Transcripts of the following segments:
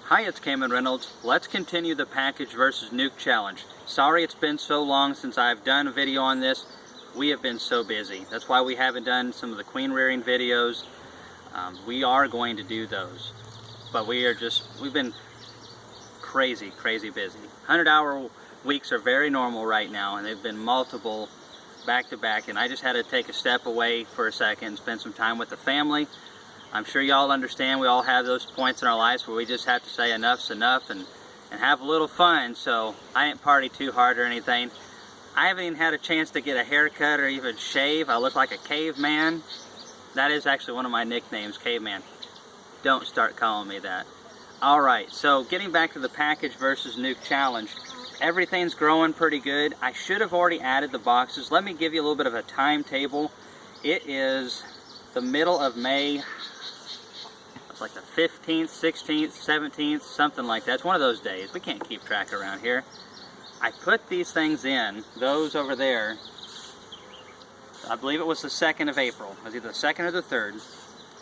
Hi, it's Kamon Reynolds. Let's continue the package versus nuke challenge. Sorry it's been so long since I've done a video on this. We have been so busy. That's why we haven't done some of the queen rearing videos. We are going to do those. But we've been crazy busy. 100-hour weeks are very normal right now, and they've been multiple back to back, and I just had to take a step away for a second and spend some time with the family. I'm sure y'all understand we all have those points in our lives where we just have to say enough's enough and have a little fun, so I didn't party too hard or anything. I haven't even had a chance to get a haircut or even shave. I look like a caveman. That is actually one of my nicknames, Caveman. Don't start calling me that. Alright, so getting back to the package versus nuke challenge. Everything's growing pretty good. I should have already added the boxes. Let me give you a little bit of a timetable. It is the middle of May. It's like the 15th, 16th, 17th, something like that. It's one of those days. We can't keep track around here. I put these things in, those over there, I believe it was the 2nd of April. It was either the 2nd or the 3rd.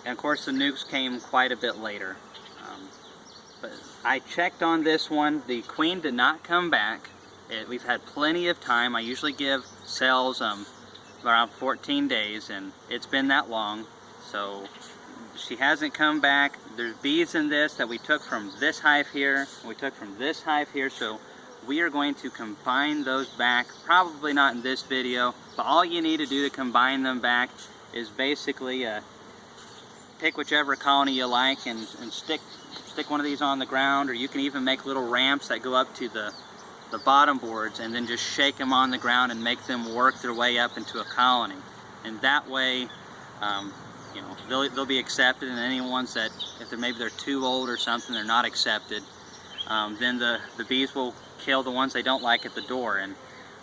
And of course the nukes came quite a bit later. But I checked on this one. The queen did not come back. We've had plenty of time. I usually give cells around 14 days, and it's been that long. So she hasn't come back. There's bees in this that we took from this hive here. We took from this hive here. So we are going to combine those back. Probably not in this video, but all you need to do to combine them back is basically pick whichever colony you like and stick one of these on the ground, or you can even make little ramps that go up to the bottom boards and then just shake them on the ground and make them work their way up into a colony. And that way, you know, they'll be accepted, and any ones that, if maybe they're too old or something, they're not accepted, then the bees will kill the ones they don't like at the door. And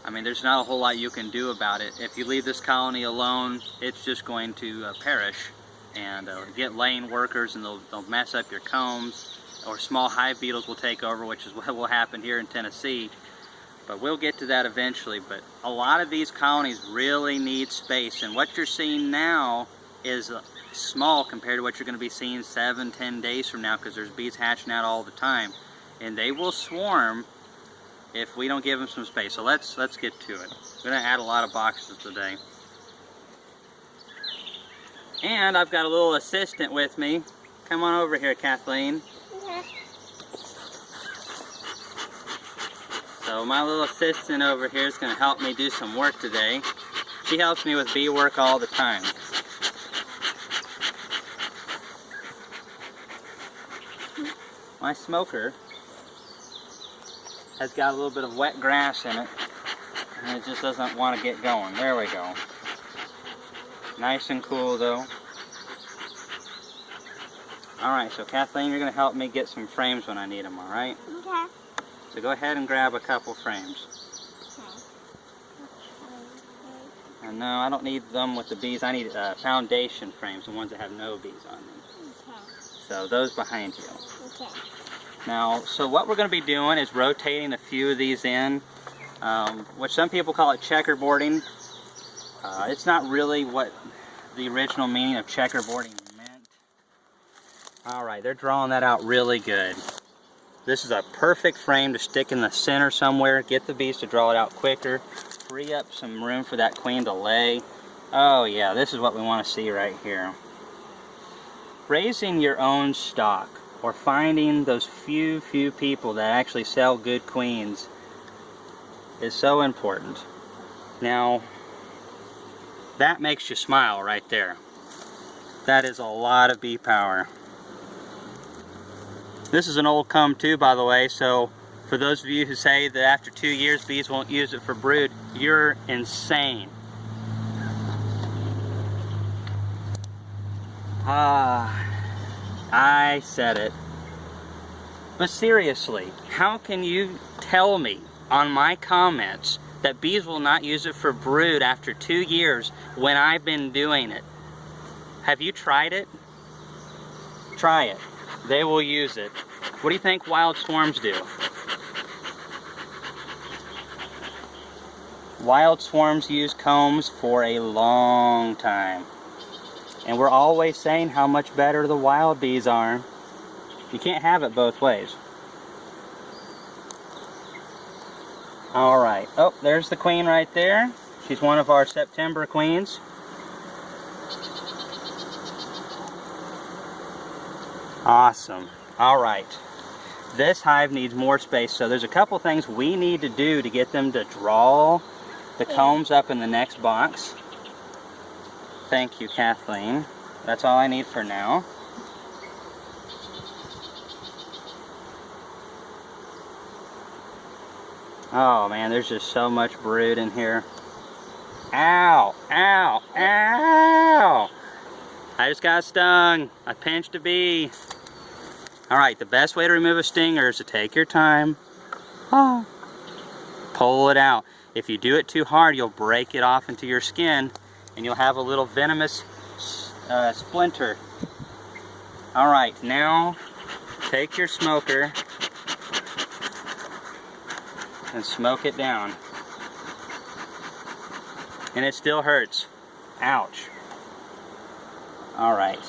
I mean, there's not a whole lot you can do about it. If you leave this colony alone, it's just going to perish and get laying workers, and they'll mess up your combs, or small hive beetles will take over, which is what will happen here in Tennessee. But we'll get to that eventually. But a lot of these colonies really need space, and what you're seeing now is small compared to what you're going to be seeing 7-10 days from now, because there's bees hatching out all the time, and they will swarm if we don't give them some space. So let's get to it. We're going to add a lot of boxes today. And I've got a little assistant with me. Come on over here, Kathleen. Okay. So my little assistant over here is going to help me do some work today. She helps me with bee work all the time. My smoker has got a little bit of wet grass in it, and it just doesn't want to get going. There we go. Nice and cool though. Alright, so Kathleen, you're going to help me get some frames when I need them, alright? Okay. So go ahead and grab a couple frames. Okay. And no, I don't need them with the bees. I need foundation frames, the ones that have no bees on them. Okay. So those behind you. Okay. Now, so what we're going to be doing is rotating a few of these in, which some people call it checkerboarding. It's not really what the original meaning of checkerboarding meant. Alright, they're drawing that out really good. This is a perfect frame to stick in the center somewhere, get the bees to draw it out quicker, free up some room for that queen to lay. Oh yeah, this is what we want to see right here. Raising your own stock, or finding those few people that actually sell good queens, is so important. Now, that makes you smile right there. That is a lot of bee power. This is an old comb too, by the way, so for those of you who say that after 2 years bees won't use it for brood, you're insane. I said it. But seriously, how can you tell me on my comments that bees will not use it for brood after 2 years when I've been doing it? Have you tried it? Try it. They will use it. What do you think wild swarms do? Wild swarms use combs for a long time. And we're always saying how much better the wild bees are. You can't have it both ways. Alright, oh, there's the queen right there. She's one of our September queens. Awesome. Alright. This hive needs more space, so there's a couple things we need to do to get them to draw the combs up in the next box. Thank you, Kathleen. That's all I need for now. Oh man, there's just so much brood in here. Ow! Ow! Ow! I just got stung. I pinched a bee. Alright, the best way to remove a stinger is to take your time. Oh. Pull it out. If you do it too hard, you'll break it off into your skin and you'll have a little venomous splinter. Alright, now take your smoker and smoke it down. And it still hurts. Ouch. Alright.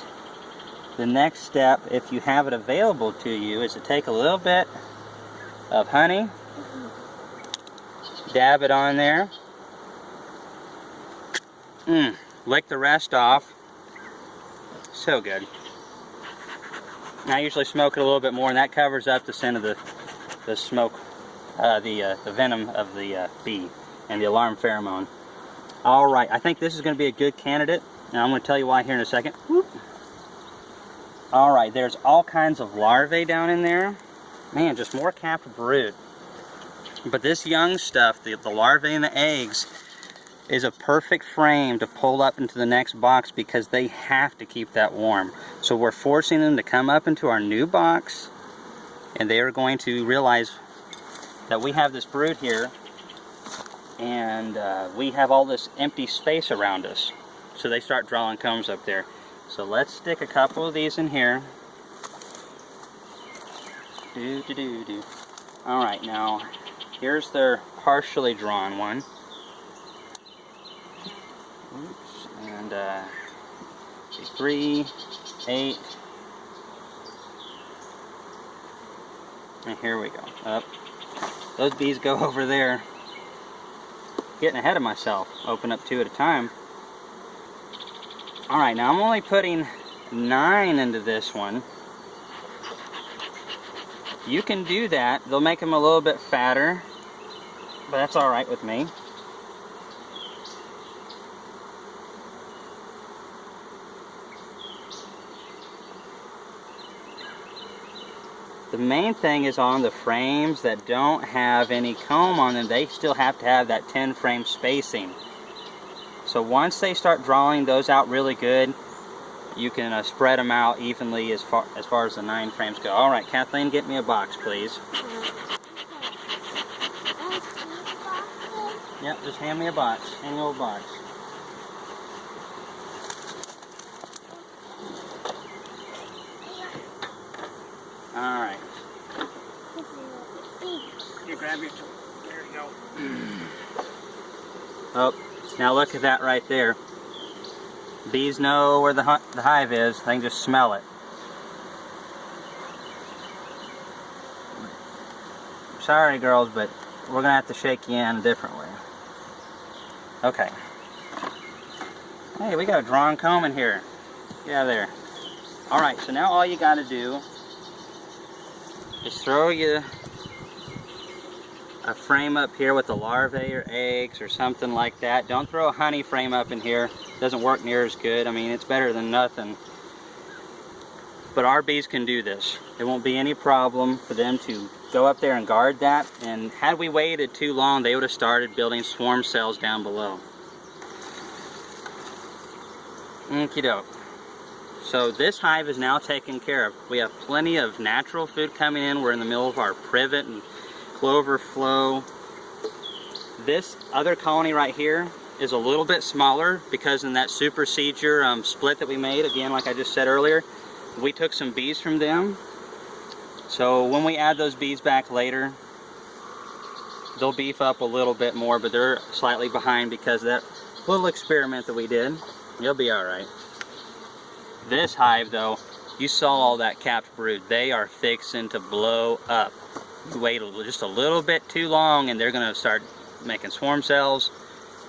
The next step, if you have it available to you, is to take a little bit of honey, dab it on there, lick the rest off. So good. Now I usually smoke it a little bit more, and that covers up the scent of the smoke, the venom of the bee and the alarm pheromone. Alright, I think this is going to be a good candidate, and I'm going to tell you why here in a second. Whoop. Alright, there's all kinds of larvae down in there. Man, just more capped brood. But this young stuff, the larvae and the eggs, is a perfect frame to pull up into the next box because they have to keep that warm. So we're forcing them to come up into our new box, and they are going to realize that we have this brood here, and we have all this empty space around us. So they start drawing combs up there. So let's stick a couple of these in here. Alright, now here's their partially drawn one. Oops, and 3, 8, and here we go. Up. Those bees go over there. Getting ahead of myself. Open up 2 at a time. Alright, now I'm only putting 9 into this one. You can do that. They'll make them a little bit fatter, but that's alright with me. The main thing is on the frames that don't have any comb on them, they still have to have that 10 frame spacing. So once they start drawing those out really good, you can spread them out evenly as far as the 9 frames go. Alright, Kathleen, get me a box, please. Yep, just hand me a box. Hand me a box. Alright. You grab your tool. There you go. Oh, now look at that right there. Bees know where the hive is. They can just smell it. Sorry, girls, but we're going to have to shake you in a different way. Okay. Hey, we got a drawn comb in here. Get out of there. Alright, so now all you got to do is throw you a frame up here with the larvae or eggs or something like that. Don't throw a honey frame up in here. It doesn't work near as good. I mean, it's better than nothing. But our bees can do this. It won't be any problem for them to go up there and guard that. And had we waited too long, they would have started building swarm cells down below. Okie doke. So this hive is now taken care of. We have plenty of natural food coming in. We're in the middle of our privet and clover flow. This other colony right here is a little bit smaller because in that supersedure split that we made, again, like I just said earlier, we took some bees from them. So when we add those bees back later, they'll beef up a little bit more, but they're slightly behind because of that little experiment that we did. You'll be alright. This hive, though, You saw all that capped brood. They are fixing to blow up. You wait just a little bit too long and they're going to start making swarm cells,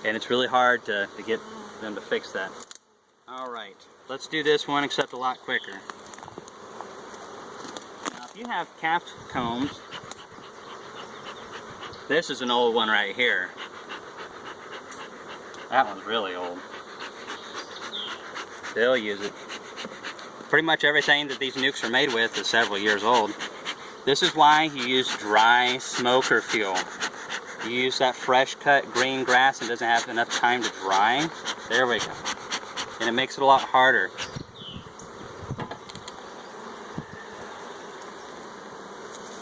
and it's really hard to get them to fix that. Alright, let's do this one except a lot quicker. Now if you have capped combs, this is an old one right here. That one's really old. They'll use it. Pretty much everything that these nukes are made with is several years old. This is why you use dry smoker fuel. You use that fresh cut green grass and doesn't have enough time to dry. There we go. And it makes it a lot harder.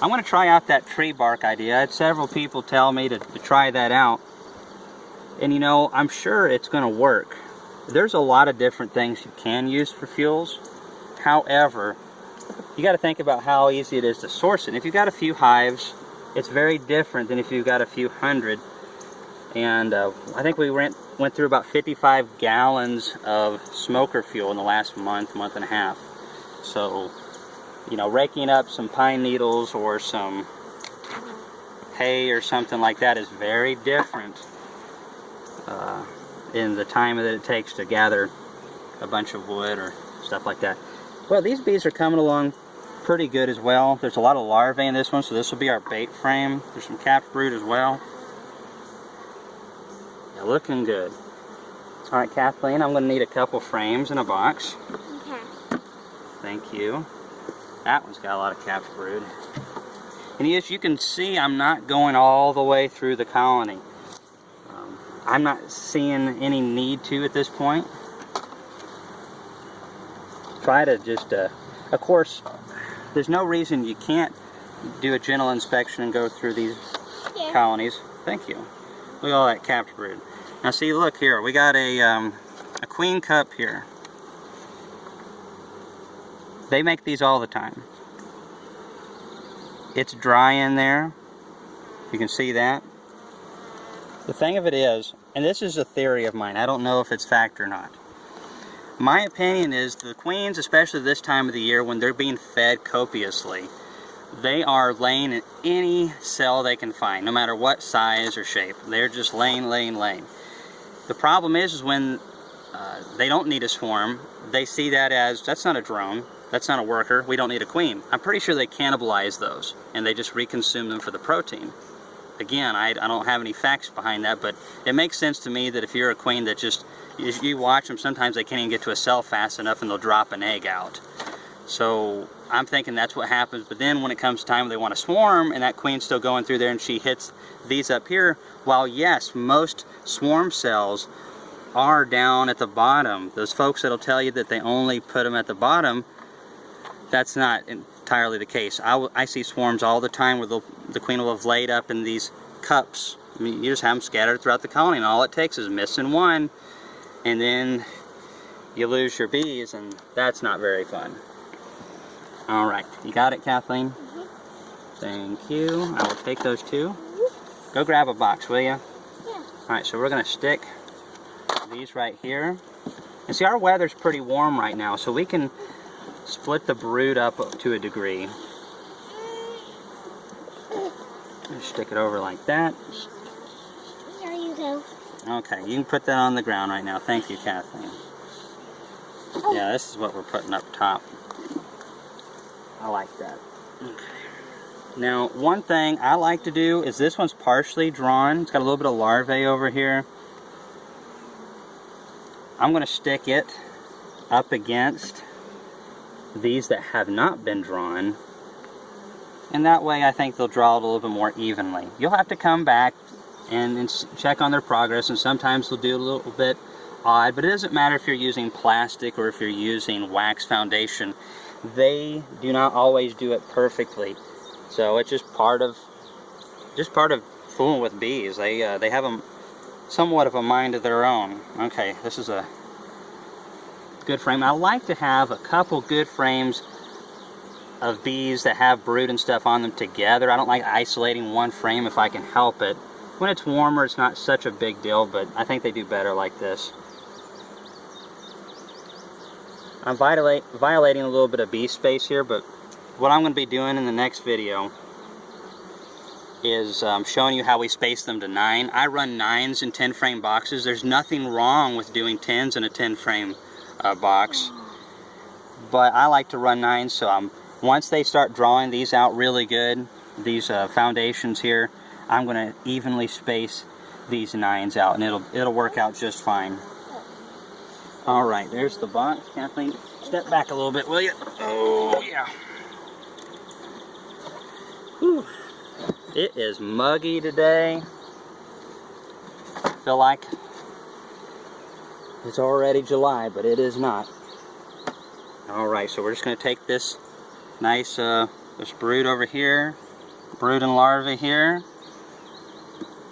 I want to try out that tree bark idea. I had several people tell me to try that out. And you know, I'm sure it's going to work. There's a lot of different things you can use for fuels. However, you got to think about how easy it is to source it. If you've got a few hives, it's very different than if you've got a few hundred. And I think we went through about 55 gallons of smoker fuel in the last month and a half. So, you know, raking up some pine needles or some hay or something like that is very different in the time that it takes to gather a bunch of wood or stuff like that. Well, these bees are coming along pretty good as well. There's a lot of larvae in this one, so this will be our bait frame. There's some capped brood as well. Yeah, looking good. Alright, Kathleen, I'm going to need a couple frames in a box. Okay. Thank you. That one's got a lot of capped brood. And as you can see, I'm not going all the way through the colony. I'm not seeing any need to at this point. Try to just, of course, there's no reason you can't do a gentle inspection and go through these colonies. Thank you. Look at all that capped brood. Now see, look here, we got a queen cup here. They make these all the time. It's dry in there. You can see that. The thing of it is, and this is a theory of mine, I don't know if it's fact or not. My opinion is the queens, especially this time of the year when they're being fed copiously, they are laying in any cell they can find, no matter what size or shape. They're just laying. The problem is when they don't need a swarm, they see that as, that's not a drone, that's not a worker, we don't need a queen. I'm pretty sure they cannibalize those, and they just reconsume them for the protein. Again, I don't have any facts behind that, but it makes sense to me that if you're a queen that just, you watch them, sometimes they can't even get to a cell fast enough and they'll drop an egg out. So I'm thinking that's what happens, but then when it comes time they want to swarm and that queen's still going through there and she hits these up here, while yes, most swarm cells are down at the bottom, those folks that'll tell you that they only put them at the bottom, that's not entirely the case. I see swarms all the time where the queen will have laid up in these cups. I mean, you just have them scattered throughout the colony, and all it takes is missing one, and then you lose your bees, and that's not very fun. Alright, you got it, Kathleen? Mm-hmm. Thank you. I will take those two. Mm-hmm. Go grab a box, will you? Yeah. Alright, so we're going to stick these right here. And see, our weather's pretty warm right now, so we can split the brood up to a degree. Just stick it over like that. There you go. Okay, you can put that on the ground right now. Thank you, Kathleen. Oh. Yeah, this is what we're putting up top. I like that. Okay. Now, one thing I like to do is this one's partially drawn. It's got a little bit of larvae over here. I'm going to stick it up against these that have not been drawn, and that way I think they'll draw it a little bit more evenly. You'll have to come back and check on their progress, and sometimes they'll do a little bit odd, but it doesn't matter if you're using plastic or if you're using wax foundation. They do not always do it perfectly, so it's just part of fooling with bees. They have somewhat of a mind of their own. Okay, this is a good frame. I like to have a couple good frames of bees that have brood and stuff on them together. I don't like isolating one frame if I can help it. When it's warmer, it's not such a big deal, but I think they do better like this. I'm violating a little bit of bee space here, but what I'm going to be doing in the next video is showing you how we space them to 9. I run 9s in 10 frame boxes. There's nothing wrong with doing 10s in a 10 frame box, but I like to run 9s, so once they start drawing these out really good, these foundations here, I'm going to evenly space these 9s out, and it'll work out just fine. Alright, there's the box. Kathleen, step back a little bit, will you? Oh, yeah. Whew. It is muggy today. I feel like it's already July, but it is not. Alright, so we're just going to take this nice this brood over here, brood and larvae here.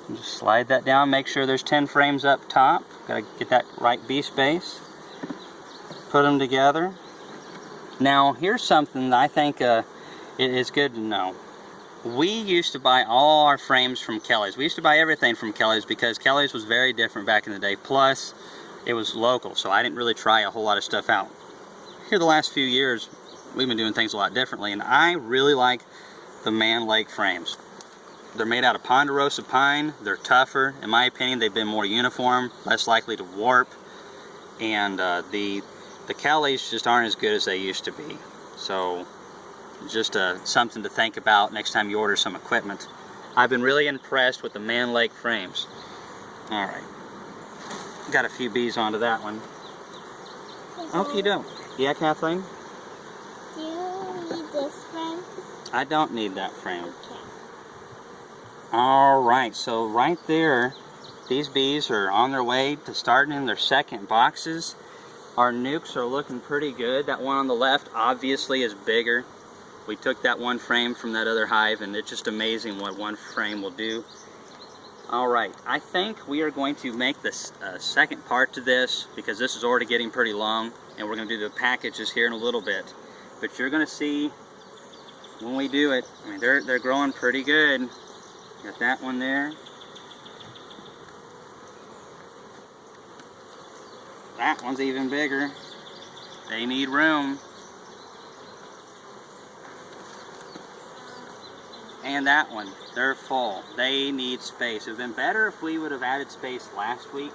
Just slide that down, make sure there's 10 frames up top. Got to get that right bee space. Put them together. Now, here's something that I think is good to know. We used to buy all our frames from Kelly's. We used to buy everything from Kelly's because Kelly's was very different back in the day. Plus, it was local, so I didn't really try a whole lot of stuff out. Here the last few years, we've been doing things a lot differently, and I really like the Man Lake frames. They're made out of ponderosa pine. They're tougher. In my opinion, they've been more uniform, less likely to warp, and the Kelly's just aren't as good as they used to be. So just something to think about next time you order some equipment. I've been really impressed with the Man Lake frames. Alright. Got a few bees onto that one. Okie doke. Yeah, Kathleen? Do you need this frame? I don't need that frame. Okay. Alright, so right there, these bees are on their way to starting in their second boxes. Our nukes are looking pretty good. That one on the left obviously is bigger. We took that one frame from that other hive, and it's just amazing what one frame will do. Alright, I think we are going to make this second part to this, because this is already getting pretty long, and we're going to do the packages here in a little bit. But you're going to see when we do it, I mean, they're growing pretty good. Got that one there. That one's even bigger. They need room. And that one, they're full. They need space. It would have been better if we would have added space last week.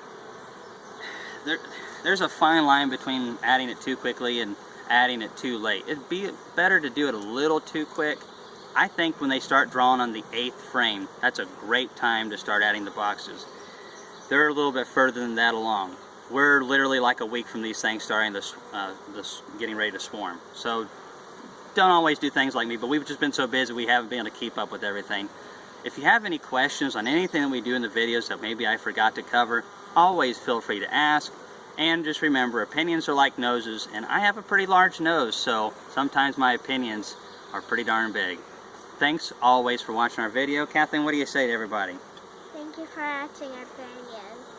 There's a fine line between adding it too quickly and adding it too late. It'd be better to do it a little too quick. I think when they start drawing on the 8th frame, that's a great time to start adding the boxes. They're a little bit further than that along. We're literally like a week from these things starting this getting ready to swarm. So don't always do things like me, but we've just been so busy we haven't been able to keep up with everything. If you have any questions on anything that we do in the videos that maybe I forgot to cover, always feel free to ask. And just remember, opinions are like noses, and I have a pretty large nose, so sometimes my opinions are pretty darn big. Thanks always for watching our video. Kathleen, what do you say to everybody? Thank you for watching our videos.